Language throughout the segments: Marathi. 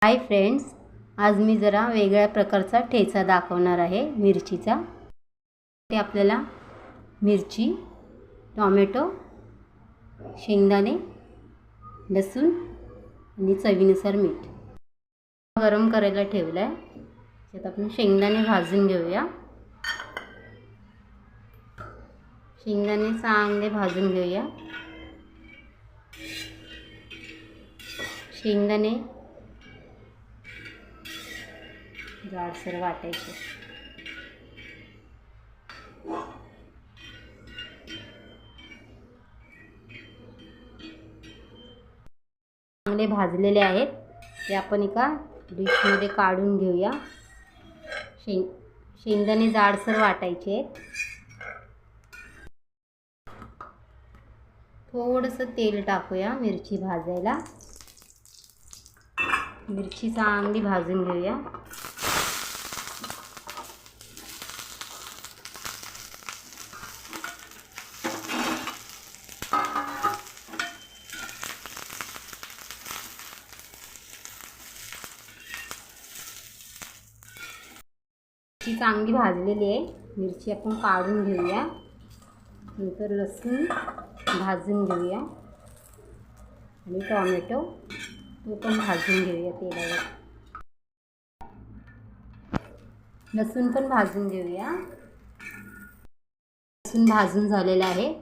हाय फ्रेंड्स, आज मी जरा वेगळ्या प्रकारचा ठेचा दाखवणार आहे मिरचीचा। ते आपल्याला मिरची, टोमॅटो, शेंगदाणे, लसूण आणि चवीनुसार मीठ गरम करायला ठेवलं आहे। त्यात आपण शेंगदाणे भाजून घेऊया। शेंगदाणे चांगले भाजून घेऊया। शेंगदाणे जाडसर वाटायचे। चांगले भाजलेले आहेत, ते आपण एका डिशमध्ये काढून घेऊया। शेंगदाणे जाडसर वाटायचे आहेत। थोडंसं तेल टाकूया मिरची भाजायला। मिरची चांगली भाजून घेऊया। मिरची चांगली भाजलेली आहे। मिरची आपण काढून घेऊया। नंतर लसूण भाजून घेऊया आणि टोमॅटो तो पण भाजून घेऊया तेलावर। लसूण पण भाजून घेऊया। लसूण भाजून झालेला आहे,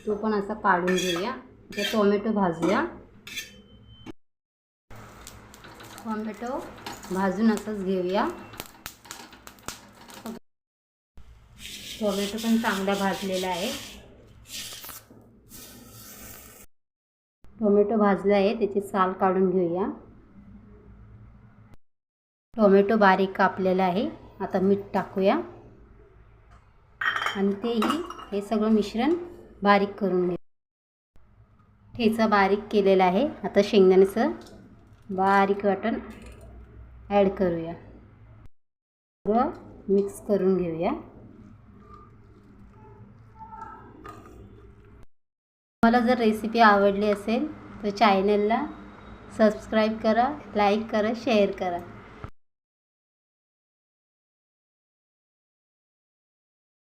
तो पण असा काढून घेऊया। आता टोमॅटो भाजूया। टोमॅटो भाजून असंच घेऊया। टोमॅटो पण चांगला भाजलेला आहे। टोमॅटो भाजला आहे, त्याची साल काढून घेऊया। टोमॅटो बारीक कापलेला आहे। आता मीठ टाकूया आणि हे सगळं मिश्रण बारीक करून घेऊ। ठेचा बारीक केलेला आहे। आता शेंगदाण्याचं बारीक वाटण ॲड करूया। सगळं मिक्स करून घेऊया। तुम्हाला जर रेसिपी आवडली असेल तर चॅनलला सबस्क्राईब करा, लाईक करा, शेअर करा।